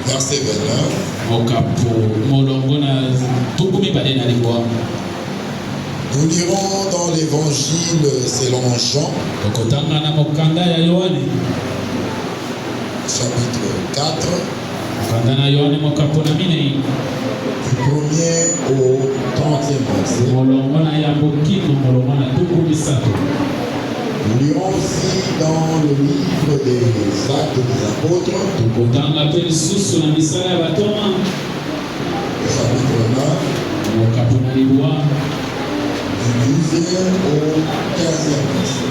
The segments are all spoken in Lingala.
Verset 29. Nous lirons dans l'évangile selon Jean, chapitre 4, du 1er au 30e verset. Nous lirons aussi dans le livre des Actes des Apôtres, chapitre 9, du 12e au 15e verset.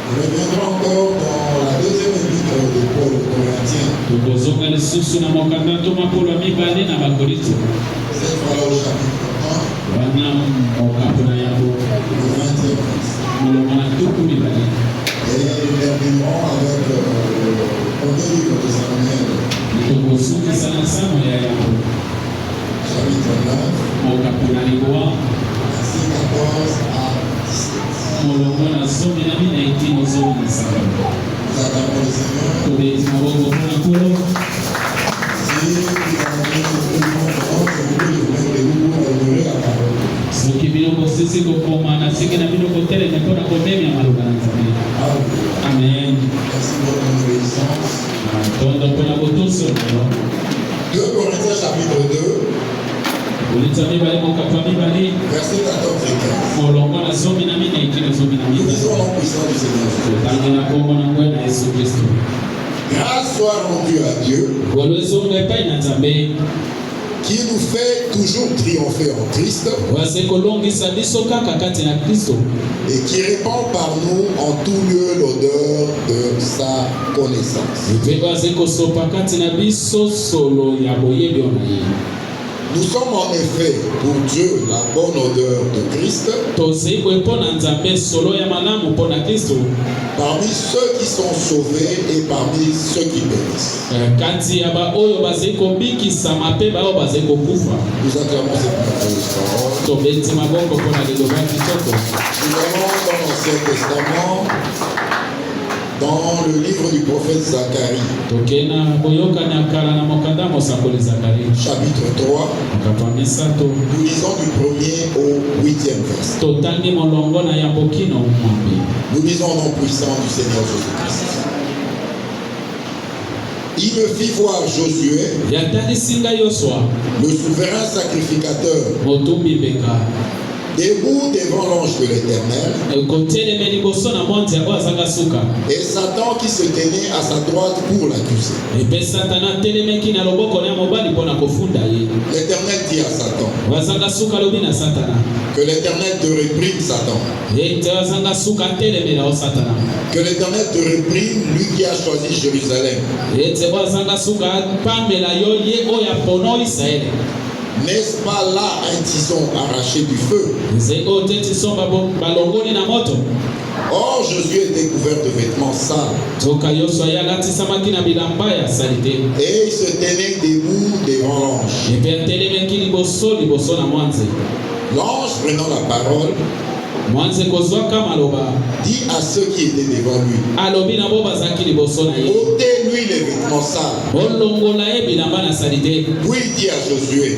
Nous reviendrons encore dans la deuxième épître de Paul aux Corinthiens. Cette fois-là au chapitre 1, le 20e verset. Et nous terminerons avec le premier livre de Samuel, chapitre 9, verset 14 à 17. Nous attendons le Seigneur. Si il a Amen. Merci pour ton obéissance. 2 Corinthiens chapitre 2, verset 14 et 15. Nous disons en puissance du Seigneur Jésus. Grâce soit rendue à Dieu, qui nous fait toujours triompher en Christ et qui répand par nous en tout lieu l'odeur de sa connaissance. Nous sommes en effet pour Dieu la bonne odeur de Christ parmi ceux qui sont sauvés et parmi ceux qui périssent. Nous acclamons cette merveilleuse parole. Nous allons dans l'Ancien Testament, dans le livre du prophète Zacharie, chapitre 3, nous lisons du 1er au 8e verset. Nous lisons au nom puissant du Seigneur Jésus-Christ. Il me fit voir Josué, le souverain sacrificateur, debout devant l'ange de l'Éternel, et Satan qui se tenait à sa droite pour l'accuser. L'Éternel dit à Satan, que l'Éternel te réprime, Satan. Que l'Éternel te réprime, lui qui a choisi Jérusalem. N'est-ce pas là un tison arraché du feu? Or Josué était couvert de vêtements sales, et il se tenait debout devant l'ange. L'ange prenant la parole dit à ceux qui étaient devant lui, ôtez-lui les vêtements sales. Puis il dit à Josué,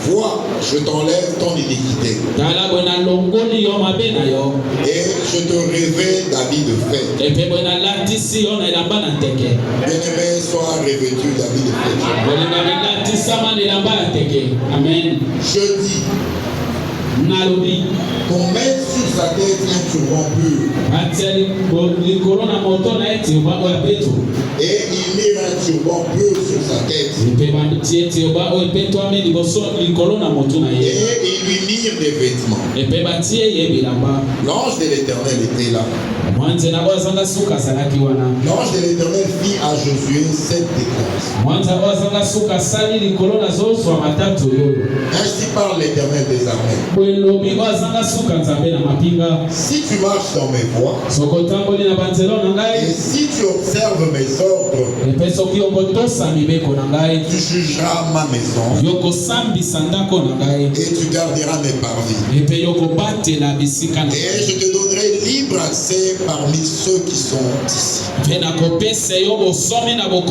vois, je t'enlève ton iniquité, et je te révèle d'habits de fête. Bien-aimé, sois revêtu d'habits de fête. Amen. Je dis, qu'on mette sur sa tête un turban pur, et il met un turban pur sur sa tête, et il lui mire des vêtements. L'ange de l'Éternel était là. L'ange de l'Éternel fit à Josué cette déclaration. Ainsi parle l'Éternel des armées. Si tu marches dans mes voies, et si tu observes mes ordres, tu jugeras ma maison, et tu garderas mes parvis. Et je te donnerai libre parmi ceux qui sont ici.